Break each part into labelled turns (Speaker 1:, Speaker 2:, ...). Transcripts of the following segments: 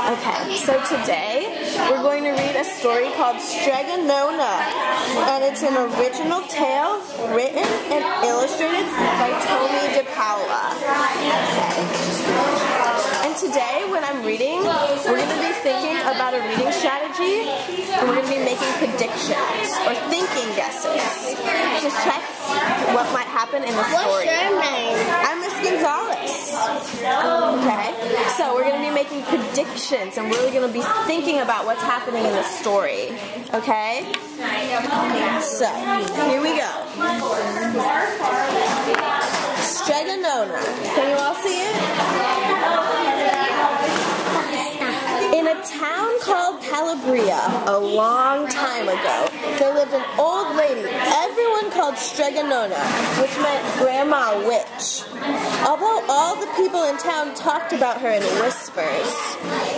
Speaker 1: Okay, so today we're going to read a story called Stregonona, and it's an original tale written and illustrated by Tony DePaula. And today, when I'm reading, we're going to be thinking about a reading strategy, and we're going to be making predictions or thinking guesses to check what might happen in the story.
Speaker 2: What's your name?
Speaker 1: I'm Miss Gonzalez. Okay, so we're going to be making predictions and really going to be thinking about what's happening in the story. Okay? So, here we go. Stregonona. Can you all see it? In a town called Calabria, a long time ago, there lived an old lady everyone called Stregonona, which meant Grandma Witch. Although all the people in town talked about her in whispers,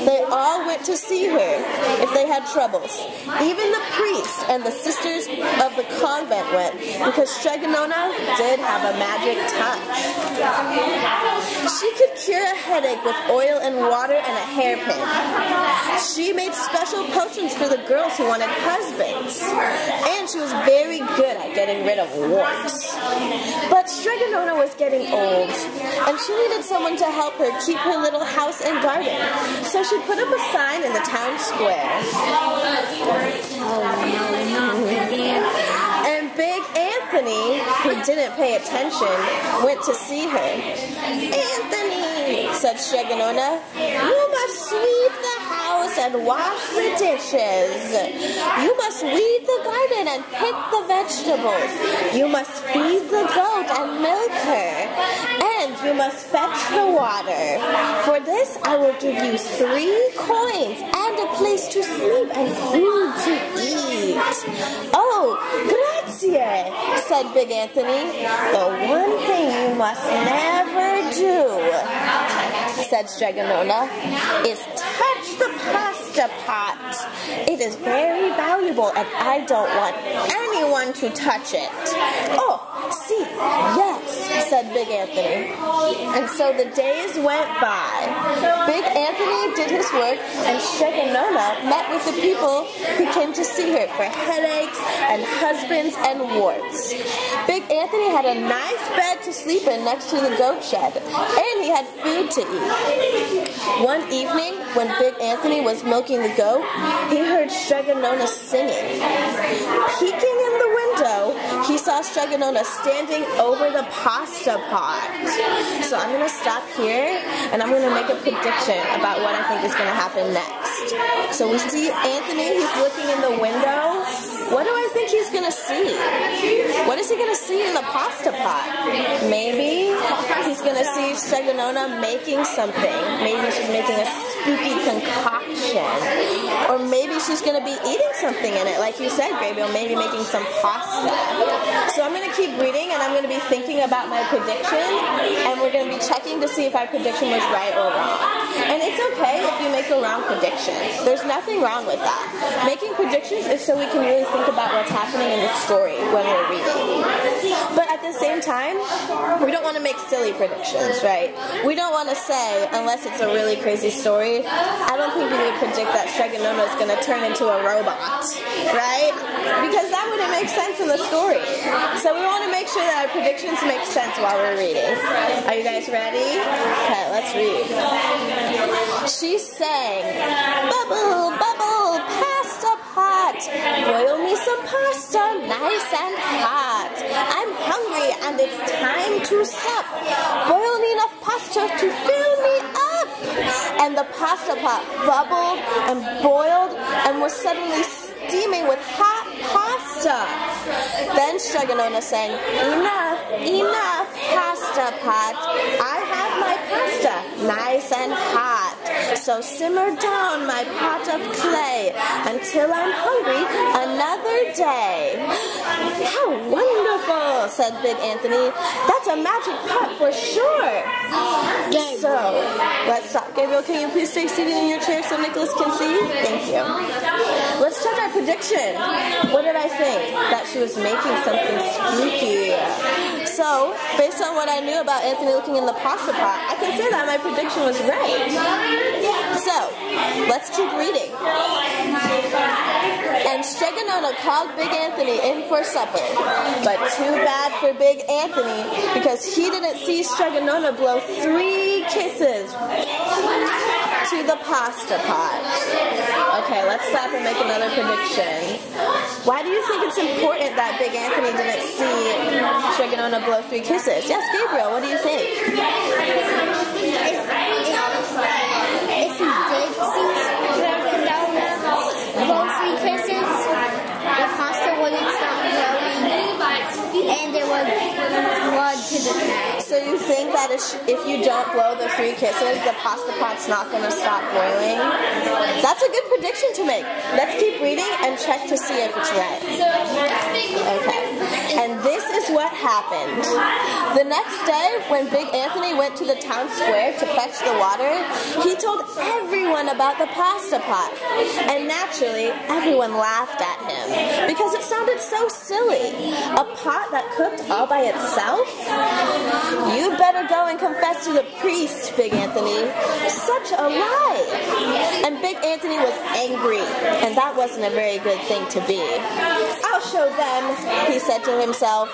Speaker 1: they all went to see her if they had troubles. Even the priest and the sisters of the convent went, because Stregonona did have a magic touch. She could cure a headache with oil and water and a hairpin. She made special potions for the girls who wanted husbands, and she was very good at getting rid of warts. But Stregonona was getting old, and she needed someone to help her keep her little house and garden. So she put up a sign in the town square. And Big Anthony, who didn't pay attention, went to see her. "Anthony," said Stregonona, "you must sweep the house and wash the dishes. You must weed the garden and pick the vegetables. You must feed the goat and milk her. And you must fetch the water. For this I will give you 3 coins and a place to sleep and food to eat." "Oh, grazie," said Big Anthony. "The one thing you must never do," said Stregonona, "is touch the pasta pot. It is very valuable and I don't want anyone to touch it." "Oh, see, yes," said Big Anthony. And so the days went by. Big Anthony did his work, and Stregonona met with the people who came to see her for headaches and husbands and warts. Big Anthony had a nice bed to sleep in next to the goat shed, and he had food to eat. One evening, when Big Anthony was milking the goat, he heard Stregonona singing. Peeking in the window, he saw Stregonona standing over the pasta pot. So I'm going to stop here, and I'm going to make a prediction about what I think is going to happen next. So we see Anthony, he's looking in the window. What do I think he's going to see? What is he going to see in the pasta pot? Maybe he's going to see Stregonona making something. Maybe she's making a spooky concoction. Or maybe she's going to be eating something in it. Like you said, Gabriel, maybe making some pasta. So I'm going to keep reading, and I'm going to be thinking about my prediction, and we're going to be checking to see if our prediction was right or wrong. And it's okay if you make a wrong prediction. There's nothing wrong with that. Making predictions is so we can really think about what's happening in the story when we're reading. But at the same time, we don't want to make silly predictions, right? We don't want to say, unless it's a really crazy story, I don't think we would predict that Stregonona is going to turn into a robot, right? Because that wouldn't make sense in the story. So we want to make sure that our predictions make sense while we're reading. Are you guys ready? Okay, let's read. She sang, "Bubble, bubble, pasta pot. Boil me some pasta, nice and hot. I'm hungry and it's time to sup. Boil me enough pasta to fill me up." And the pasta pot bubbled and boiled and was suddenly steaming with hot pasta. Then Stregonona sang, "Enough, enough, pasta pot. I have my pasta, nice and hot. So simmer down my pot of clay until I'm hungry another day." "How wonderful," said Big Anthony. "That's a magic pot for sure." So, let's stop. Gabriel, can you please stay seated in your chair so Nicholas can see? Thank you. Let's check our prediction. What did I think? That she was making something spooky. So, based on what I knew about Anthony looking in the pasta pot, I can say that my prediction was right. So, let's keep reading. And Stregonona called Big Anthony in for supper. But too bad for Big Anthony, because he didn't see Stregonona blow 3 kisses to the pasta pot. Okay, let's stop and make another prediction. Why do you think it's important that Big Anthony didn't see Stregonona blow 3 kisses? Yes, Gabriel, what do you think?
Speaker 2: If he did see Stregonona blow 3 kisses, the pasta wouldn't stop blowing, and there would blood to the pan.
Speaker 1: So you think that if you don't blow the 3 kisses, the pasta pot's not going to stop boiling? That's a good prediction to make. Let's keep reading and check to see if it's right. Okay. And this is what happened. The next day, when Big Anthony went to the town square to fetch the water, he told everyone about the pasta pot. And naturally, everyone laughed at him because it sounded so silly. A pot that cooked all by itself? You better go and confess to the priest, Big Anthony. Such a lie. And Big Anthony was angry, and that wasn't a very good thing to be. I'll show them, he said to himself.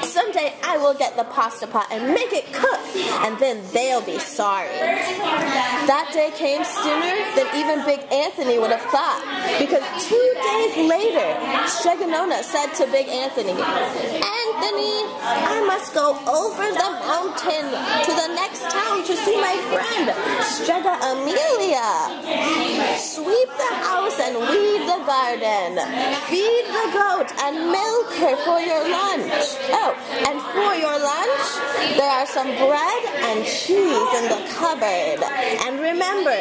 Speaker 1: Someday I will get the pasta pot and make it cook, and then they'll be sorry. That day came sooner than even Big Anthony would have thought, because 2 days later, Stregonona said to Big Anthony, Anthony, I must go over the mountain to the next town to see my friend, Strega Amelia. Sweep the house and weed the garden. Feed the goat and milk her for your lunch. Oh, and for your lunch, there are some bread and cheese in the cupboard. And remember,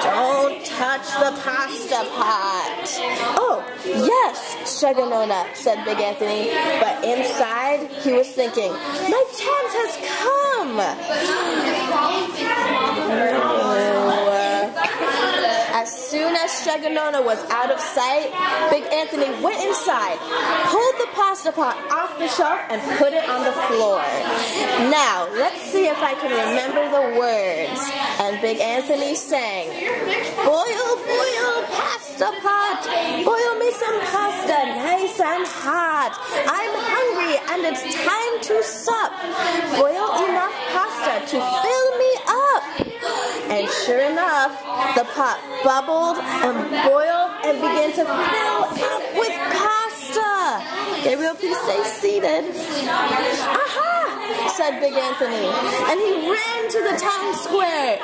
Speaker 1: don't touch the pasta pot. Oh, yes, Stregonona, said Big Anthony. But inside, he was thinking, my chance has come. As soon as Stregonona was out of sight, Big Anthony went inside, pulled the pasta pot off the shelf, and put it on the floor. Now, let's see if I can remember the words. And Big Anthony sang, boil, boil, pasta pot, boil me some pasta, nice and hot. I'm hungry and it's time to sup. Boil enough pasta to fill me up. And sure enough, the pot bubbled and boiled and began to fill up with pasta. Gabriel, please stay seated. Aha! said Big Anthony. And he ran to the town square,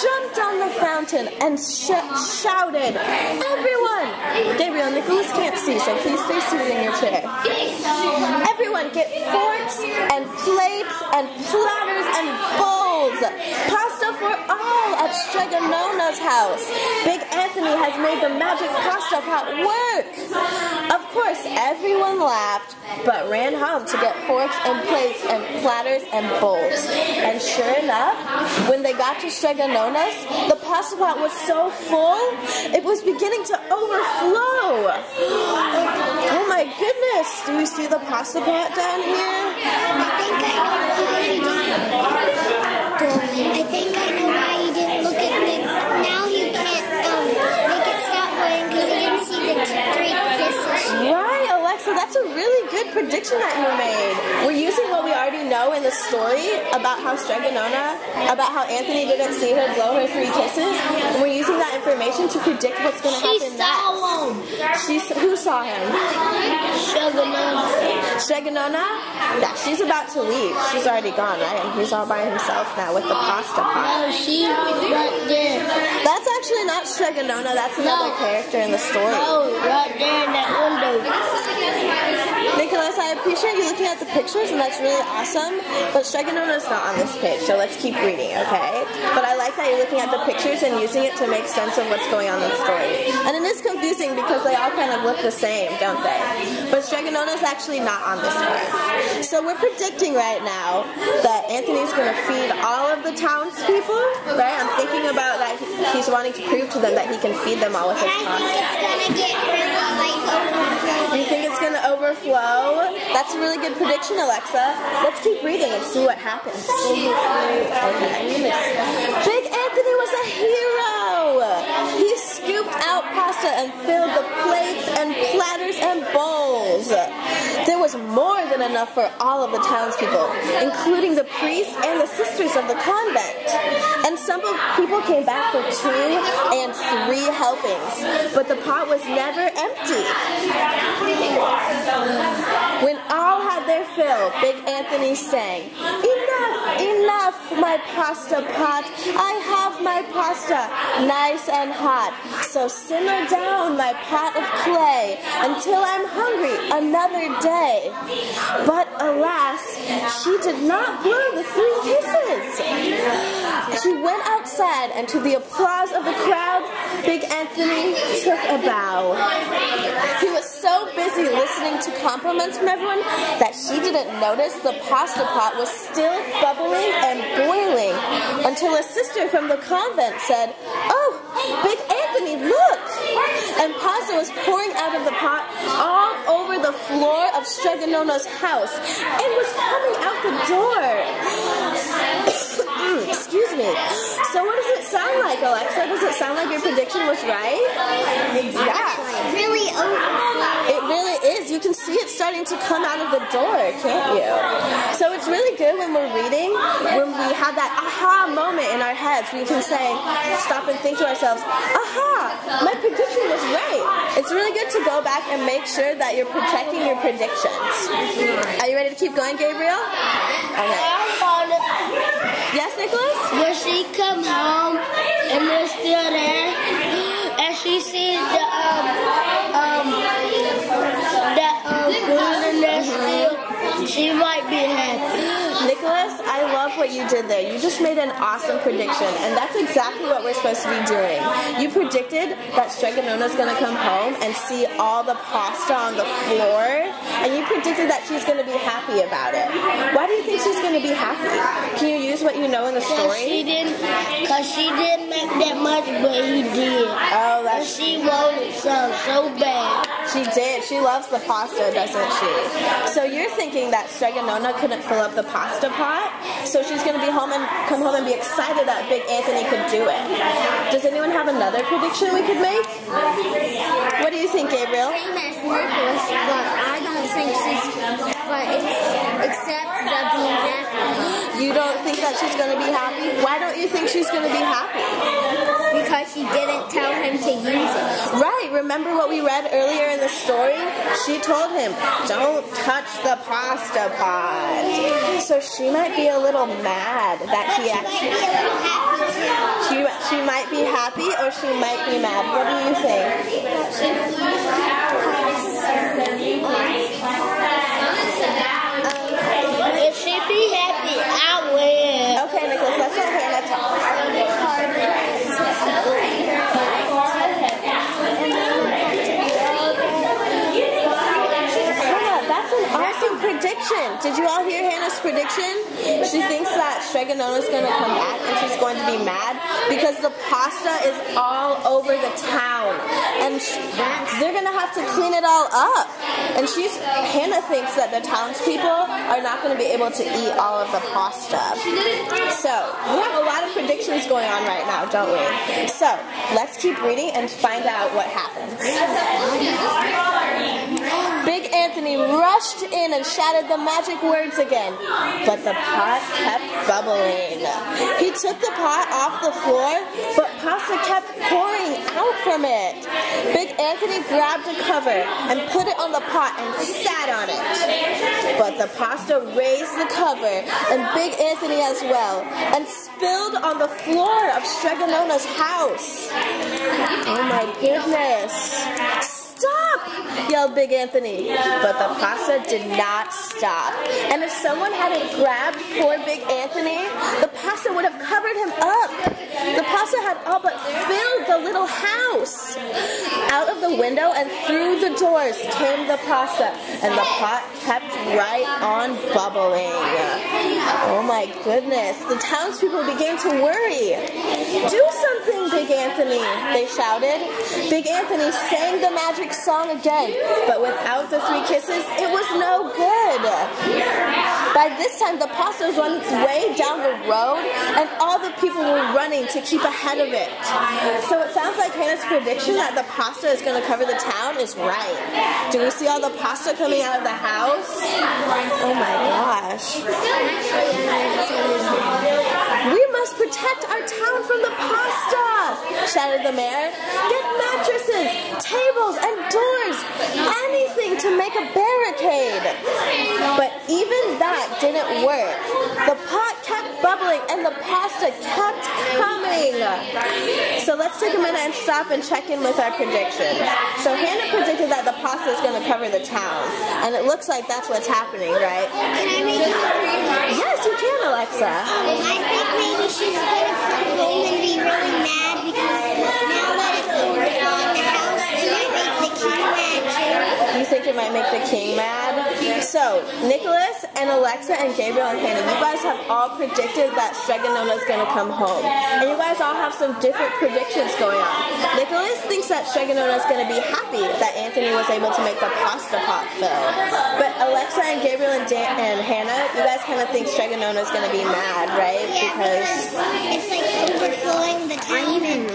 Speaker 1: jumped on the fountain, and shouted, everyone! Gabriel, Nicholas can't see, so please stay seated in your chair. Everyone get forks and plates and platters and bowls. Pasta for all at Stregonona's house. Big Anthony has made the magic pasta pot work. Of course, everyone laughed, but ran home to get forks and plates and platters and bowls. And sure enough, when they got to Stregonona's, the pasta pot was so full, it was beginning to overflow. Oh my goodness, do you see the pasta pot down here?
Speaker 2: I think I know why you didn't look at me. Now you can't make it stop boiling because you didn't see the 3 kisses.
Speaker 1: Right, Alexa, that's a really good prediction that you made. We're using what we already know in the story about how about how Anthony didn't see her blow her 3 kisses. And we're using that information to predict what's going to happen next. Who saw him? Stregonona? Yeah, she's about to leave. She's already gone, right? And he's all by himself now with the pasta pot.
Speaker 2: Oh, she's right there.
Speaker 1: That's actually not Stregonona. That's another character in the story.
Speaker 2: Oh, right there in that window.
Speaker 1: Nicholas, I appreciate you looking at the pictures, and that's really awesome, but Stregonona's not on this page, so let's keep reading, okay? But I like that you're looking at the pictures and using it to make sense of what's going on in the story. And it is confusing because they all kind of look the same, don't they? But Stregonona's actually not on this page. So we're predicting right now that Anthony's going to feed all of the townspeople, right? I'm thinking about that he's wanting to prove to them that he can feed them all with his pasta. You think it's going to overflow? That's a really good prediction, Alexa. Let's keep reading and see what happens. Okay. Big Anthony was a hero. He pasta and filled the plates and platters and bowls. There was more than enough for all of the townspeople, including the priest and the sisters of the convent. And some people came back for 2 and 3 helpings, but the pot was never empty. When all had their fill, Big Anthony sang, "Enough, enough, my pasta pot. I have my pasta, nice and hot. So simmer down my pot of clay until I'm hungry another day." But alas, she did not blow the 3 kisses. She went outside, and to the applause of the crowd, Big Anthony took a bow. He was so busy listening to compliments from everyone that she didn't notice the pasta pot was still bubbling and boiling until a sister from the convent said, "Oh, Big Anthony, look!" And pasta was pouring out of the pot all over the floor of Stregonona's house and was coming out the door. Excuse me. So what does it sound like, Alexa? Does it sound like your prediction was right? Yeah.
Speaker 2: Really
Speaker 1: It really is. You can see it starting to come out of the door, can't you? So it's really good when we're reading, when we have that aha moment in our heads. We can say, stop and think to ourselves, aha, my prediction was right. It's really good to go back and make sure that you're protecting your predictions. Are you ready to keep going, Gabriel? Okay. Yes, Nicholas?
Speaker 2: When she comes home and they're still there, and she sees the and they're still, she might be happy.
Speaker 1: Nicholas, I love what you did there. You just made an awesome prediction, and that's exactly what we're supposed to be doing. You predicted that Stregonona's going to come home and see all the pasta on the floor, and you predicted that she's going to be happy about it. Why do you think she's going to be happy? Can you use what you know in the story?
Speaker 2: Because she didn't make that much, but he did.
Speaker 1: Oh, that's...
Speaker 2: She wanted some so bad.
Speaker 1: She did. She loves the pasta, doesn't she? So you're thinking that Stregonona couldn't fill up the pasta pot, so she's going to be home and come home and be excited that Big Anthony could do it. Does anyone have another prediction we could make? What do you think, Gabriel?
Speaker 2: Same as Nicholas, but I don't think she's, but except the being happy.
Speaker 1: You don't think that she's going to be happy? Why don't you think she's going to be happy?
Speaker 2: Because she didn't tell him to use it.
Speaker 1: Right, remember what we read earlier in the story? She told him, don't touch the pasta pot. So she might be a little mad that he actually... She might be happy or she might be mad. What do you think?
Speaker 2: If she be happy, I will.
Speaker 1: Okay, Nicholas, let's let Hannah talk. Prediction. Did you all hear Hannah's prediction? She thinks that Stregonona's going to come back and she's going to be mad because the pasta is all over the town and they're going to have to clean it all up. And Hannah thinks that the townspeople are not going to be able to eat all of the pasta. So we have a lot of predictions going on right now, don't we? So let's keep reading and find out what happens. Big Anthony rushed in and shouted the magic words again, but the pot kept bubbling. He took the pot off the floor, but pasta kept pouring out from it. Big Anthony grabbed a cover and put it on the pot and sat on it. But the pasta raised the cover, and Big Anthony as well, and spilled on the floor of Stregonona's house. Oh my goodness. Stop! Yelled Big Anthony. But the pasta did not stop. And if someone hadn't grabbed poor Big Anthony, the pasta would have covered him up. The pasta had all but filled the little house. Out of the window and through the doors came the pasta, and the pot kept right on bubbling. Oh my goodness. The townspeople began to worry. Do something, Big Anthony. Anthony, they shouted. Big Anthony sang the magic song again, but without the 3 kisses, it was no good. By this time, the pasta was on its way down the road, and all the people were running to keep ahead of it. So it sounds like Hannah's prediction that the pasta is going to cover the town is right. Do we see all the pasta coming out of the house? Oh my gosh. We must protect our town from the pasta, shouted the mayor. Get mattresses, tables, and doors, anything to make a barricade. But even that didn't work. The pot kept bubbling and the pasta kept coming. So let's take a minute and stop and check in with our predictions. So Hannah predicted that the pasta is going to cover the town. And it looks like that's what's happening, right?
Speaker 2: Can I make it?
Speaker 1: Yes, you can, Alexa.
Speaker 2: I think maybe she's going to come home and be really mad because now that it's over on the house, it might make the king mad too.
Speaker 1: You think it might make the king mad? So, Nicholas and Alexa and Gabriel and Hannah, you guys have all predicted that Stregonona is going to come home. And you guys all have some different predictions going on. Nicholas thinks that Stregonona is going to be happy that Anthony was able to make the pasta pot fill. But Alexa and Gabriel and Hannah, you guys kind of think Stregonona is going to be mad, right?
Speaker 2: Yeah, because it's like overflowing the town, and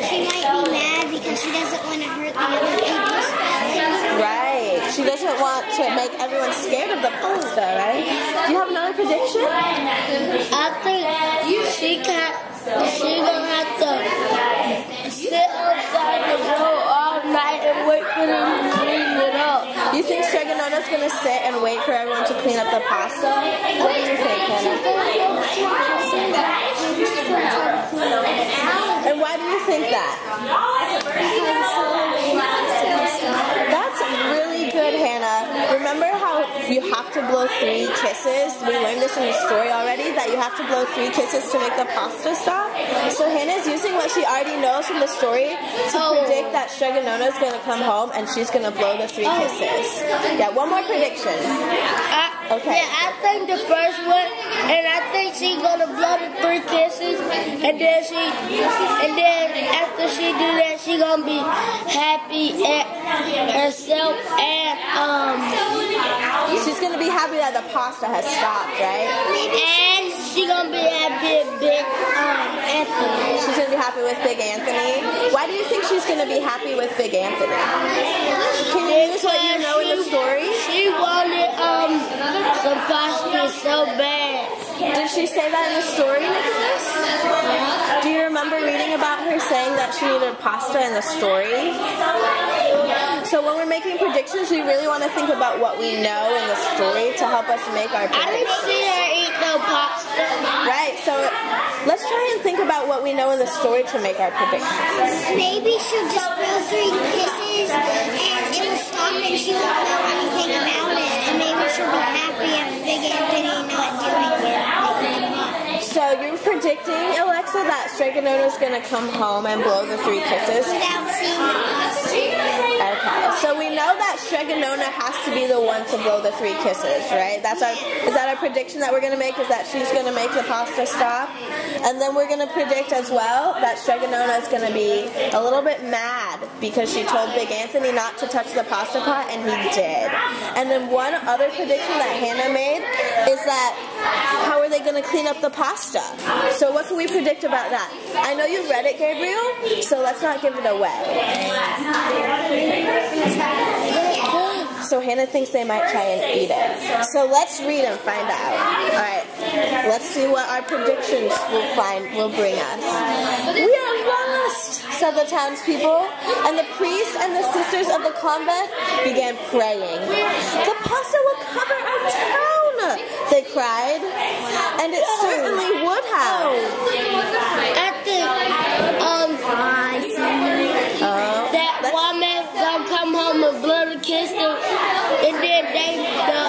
Speaker 2: she might be mad because she doesn't want to hurt the other people's feelings.
Speaker 1: Right. She doesn't want to make everyone scared of the pasta, right? Do you have another prediction?
Speaker 3: I think she gonna have to sit outside the door all night and wait for them to clean it up.
Speaker 1: You think Stregonona's going to sit and wait for everyone to clean up the pasta? What do you think, Hannah? And why do you think that? That's really good, Hannah. Remember how you have to blow 3 kisses? We learned this in the story already, that you have to blow 3 kisses to make the pasta stop. So Hannah's using what she already knows from the story to predict that Stregonona is going to come home and she's going to blow the 3 kisses. Yeah, one more prediction. Okay.
Speaker 3: Yeah, I think the first one, and I think she's gonna blow the 3 kisses, and then after she do that, she gonna be happy at herself, and
Speaker 1: she's gonna be happy that the pasta has stopped, right?
Speaker 3: And she gonna be happy at Big Anthony.
Speaker 1: She's gonna be happy with Big Anthony. Why do you think she's gonna be happy with Big Anthony? Can you use what you know in the story?
Speaker 3: She wanted some pasta so bad.
Speaker 1: Did she say that in the story, Nicholas? Do you remember reading about her saying that she needed pasta in the story? So when we're making predictions, we really want to think about what we know in the story to help us make our predictions.
Speaker 3: I didn't see her eat no pasta.
Speaker 1: Right, so let's try and think about what we know in the story to make our predictions.
Speaker 2: Maybe she'll just blow 3 kisses and it'll stop and she won't know anything about it. And maybe she'll be happy at Big Anthony not doing it.
Speaker 1: So you're predicting, Alexa, that Stregonona is going to come home and blow the 3 kisses?
Speaker 2: Without seeing the pasta.
Speaker 1: Okay, so we know that Stregonona has to be the one to blow the 3 kisses, right? Is that our prediction that we're going to make, is that she's going to make the pasta stop? And then we're going to predict as well that Stregonona is going to be a little bit mad because she told Big Anthony not to touch the pasta pot, and he did. And then one other prediction that Hannah made is that how are they going to clean up the pasta? So what can we predict about that? I know you've read it, Gabriel, so let's not give it away. So Hannah thinks they might try and eat it. So let's read and find out. Alright, let's see what our predictions will bring us. We are lost, said the townspeople, and the priest and the sisters of the convent began praying. The pasta will cover our town, they cried, and it certainly would have.
Speaker 3: I think that woman gonna come home and blow the kisses, and then the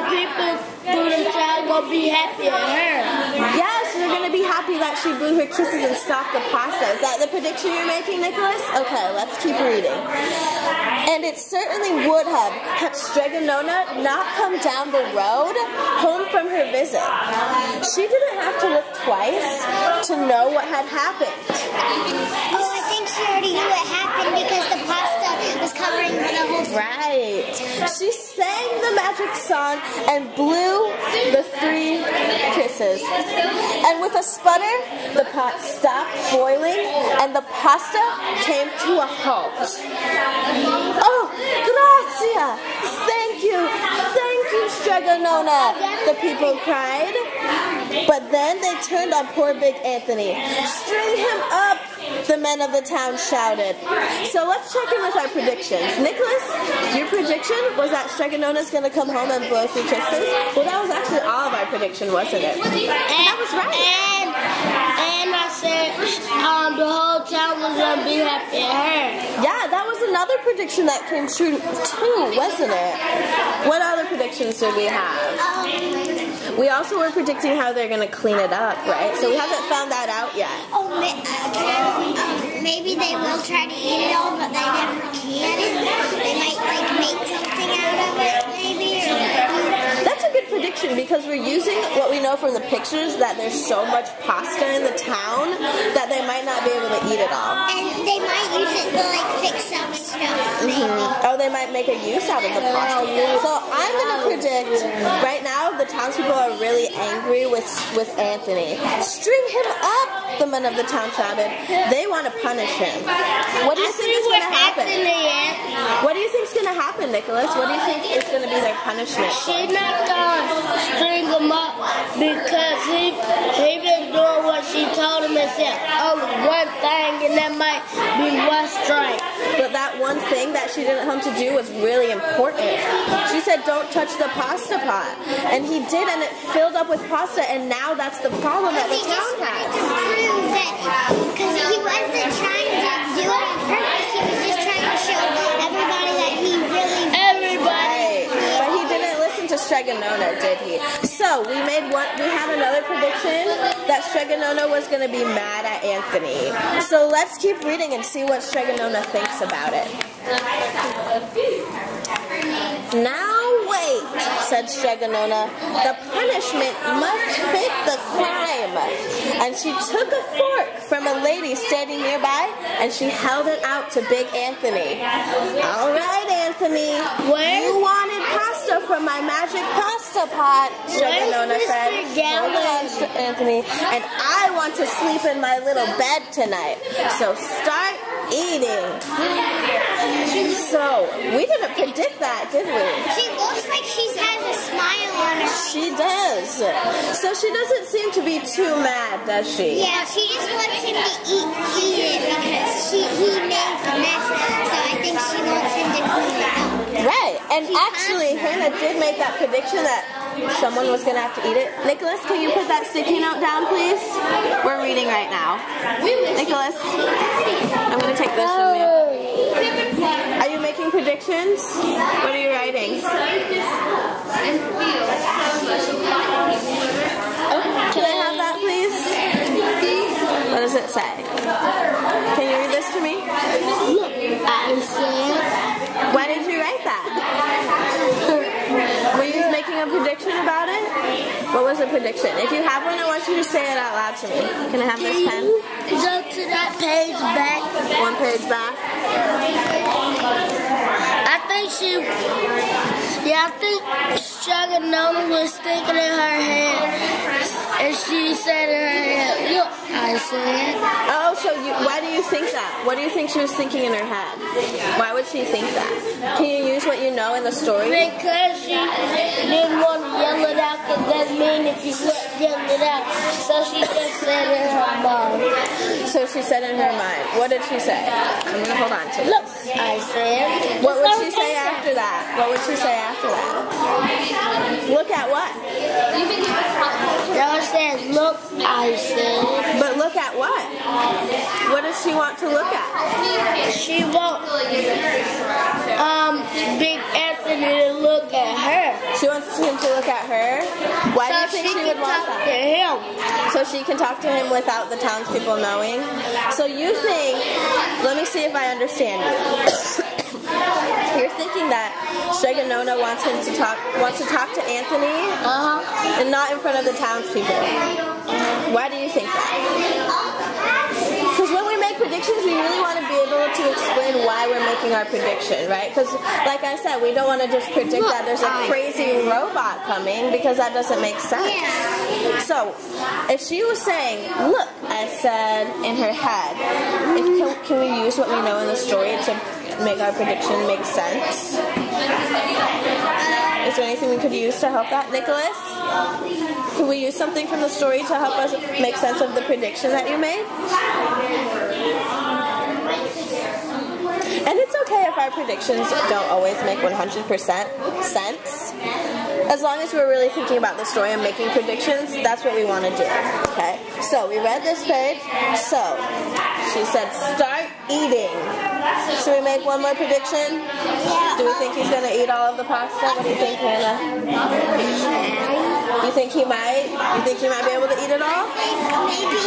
Speaker 3: people through the town gonna be happy at her.
Speaker 1: Yes, they're gonna be happy that she blew her kisses and stopped the pasta. Is that the prediction you're making, Nicholas? Okay, let's keep reading. And it certainly would have had Stregonona not come down the road home from her visit. She didn't have to look twice to know what had happened. right. She sang the magic song and blew the 3 kisses. And with a sputter, the pot stopped boiling and the pasta came to a halt. Oh, grazie! Thank you, Stregonona, the people cried. But then they turned on poor Big Anthony. String him up, the men of the town shouted. So let's check in with our predictions. Nicholas, your prediction was that Stregonona's going to come home and blow 3 kisses? Well, that was actually all of our prediction, wasn't it? And that was right.
Speaker 3: And I said the whole town was going to be happy at her.
Speaker 1: Yeah, that was another prediction that came true too, wasn't it? What other predictions did we have? We also were predicting how they're going to clean it up, right? So we haven't found that out yet.
Speaker 2: Maybe they will try to eat it all, but they never can. They might make something out of it, maybe.
Speaker 1: That's a good prediction because we're using what we know from the pictures that there's so much pasta in the town that they might not be able to eat it all.
Speaker 2: And they might use it to fix up stuff, maybe.
Speaker 1: Oh, they might make a use out of the pasta. So I'm going to predict right now the townspeople are really angry with Anthony. String him up, the men of the town shouted. They want to punish him. What do you think is going to happen? What do you think is going to happen, Nicholas? What do you think is going to be their punishment?
Speaker 3: She's not going to string him up because he been doing what she told him and said only one thing, and that might be one strike.
Speaker 1: But that one thing that she didn't have to do was really important. She said, don't touch the pasta pot. And he did, and it filled up with pasta, and now that's the problem that the town has.
Speaker 2: Because he wasn't trying to do it on purpose. He was just trying to show everybody that he really...
Speaker 1: Right. But he didn't listen to Stregonona, did he? So we had another prediction that Stregonona was going to be mad at Anthony. So let's keep reading and see what Stregonona thinks about it. Now wait, said Stregonona. The punishment must fit the crime. And she took a fork from a lady standing nearby and she held it out to Big Anthony. All right, Anthony. You wanted pasta from my magic pasta pot, Stregonona said. Anthony. And I want to sleep in my little bed tonight. So start eating. So, we didn't predict that, did we?
Speaker 2: She looks like she has a smile on her.
Speaker 1: She does. So she doesn't seem to be too mad, does she?
Speaker 2: Yeah, she just wants him to eat it because he made the mess. So I think she wants him to clean it up.
Speaker 1: Right. And actually, Hannah did make that prediction that someone was going to have to eat it. Nicholas, can you put that sticky note down, please? We're reading right now. Nicholas, I'm going to take this from you. Are you making predictions? What are you writing? Can I have that, please? What does it say? Can you read this to me? Why did you write that? Were you making a prediction about it? What was the prediction? If you have one, I want you to say it out loud to me. Can I have this pen?
Speaker 3: Go to that page back.
Speaker 1: One page back.
Speaker 3: I think Stregonona was thinking in her head, and she said in her head, look, I said.
Speaker 1: Oh, so why do you think that? What do you think she was thinking in her head? Why would she think that? Can you use what you know in the story?
Speaker 3: Because she didn't want to yell it out, because that means if you yell it out. So she just said in her mind.
Speaker 1: So she said in her mind. What did she say? I'm going to hold on to it.
Speaker 3: Look, I said.
Speaker 1: What would she say after that? What would she say after that? Look at what?
Speaker 3: That says, look, I said.
Speaker 1: But look at what? What does she want to look at?
Speaker 3: She wants Big Anthony to look at her.
Speaker 1: She wants him to look at her? Why do you think she would want that?
Speaker 3: To him.
Speaker 1: So she can talk to him without the townspeople knowing? So you think, let me see if I understand you. You're thinking that Stregonona wants to talk to Anthony, and not in front of the townspeople. Why do you think that? Because when we make predictions, we really want to be able able to explain why we're making our prediction, right? Because, like I said, we don't want to just predict that there's a crazy robot coming because that doesn't make sense. So, if she was saying, look, I said in her head, can we use what we know in the story to make our prediction make sense? Is there anything we could use to help that, Nicholas? Can we use something from the story to help us make sense of the prediction that you made? And it's okay if our predictions don't always make 100% sense. As long as we're really thinking about the story and making predictions, that's what we want to do. Okay? So, we read this page. So, she said, start eating. Should we make one more prediction?
Speaker 2: Yeah.
Speaker 1: Do we think he's going to eat all of the pasta? What do you think, Hannah? You think he might? You think he might be able to eat it all?
Speaker 2: Maybe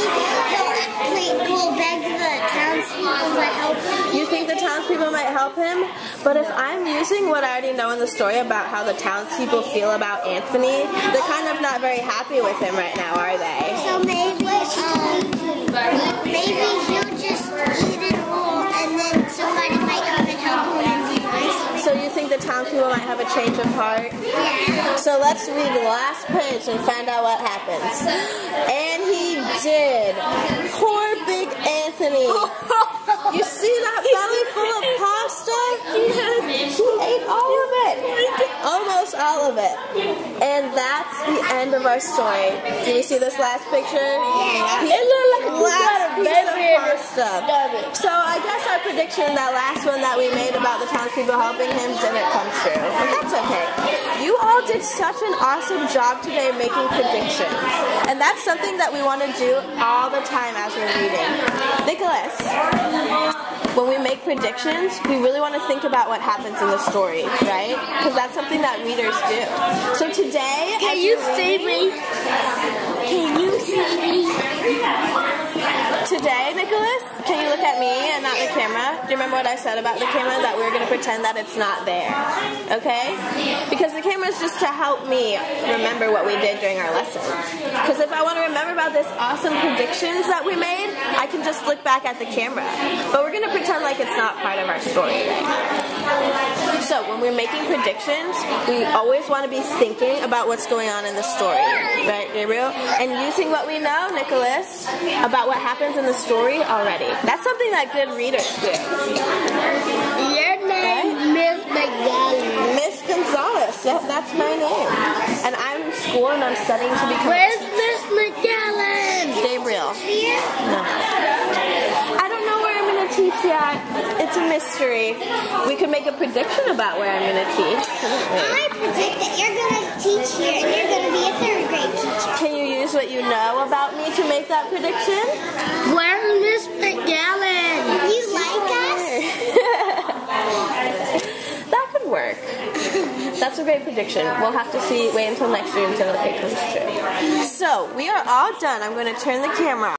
Speaker 2: he'll go back to the townspeople might help him.
Speaker 1: You think the townspeople might help him? But if I'm using what I already know in the story about how the townspeople feel about Anthony, they're kind of not very happy with him right now, are they?
Speaker 2: So maybe he'll just eat it all, and then somebody might come and help him and be nice.
Speaker 1: So you think the townspeople might have a change of heart?
Speaker 2: Yeah.
Speaker 1: So let's read the last page and find out what happens. And he did. Poor big Anthony. You see that belly full of pasta? He ate all of it. Almost all of it. And that's the end of our story. Do you see this last picture?
Speaker 3: It looked like
Speaker 1: Last piece of pasta. So I guess our prediction, that last one that we made about the townspeople helping him, didn't come true. But that's okay. You all did such an awesome job today making predictions. And that's something that we want to do all the time as we're reading. Nicholas, when we make predictions, we really want to think about what happens in the story, right? Because that's something that readers do. So today,
Speaker 3: Can you see me? Can you see me?
Speaker 1: Today, Nicholas, can you look at me and not the camera? Do you remember what I said about the camera? That we were going to pretend that it's not there. Okay? Because the camera is just to help me remember what we did during our lesson. Because if I want to remember about this awesome predictions that we made, I can just look back at the camera. But we're going to pretend like it's not part of our story. So when we're making predictions, we always want to be thinking about what's going on in the story. Right, Gabriel? And using what we know, Nicholas, about what happens in the story already. That's something that good readers do.
Speaker 3: Your name, Miss McGallen.
Speaker 1: Miss Gonzalez. Yep, that's my name. And I'm in school and I'm studying to become...
Speaker 3: Where's Miss McGallen?
Speaker 1: Gabriel. No. I don't know where I'm going to teach yet. It's a mystery. We could make a prediction about where I'm going to teach.
Speaker 2: I predict that you're going to teach here and you're going to be a third grade teacher.
Speaker 1: Can you use what you know about me to make that prediction?
Speaker 3: Where's Miss McGallen?
Speaker 2: You like us?
Speaker 1: That could work. That's a great prediction. We'll have to wait until next year until it comes true. So, we are all done. I'm going to turn the camera off.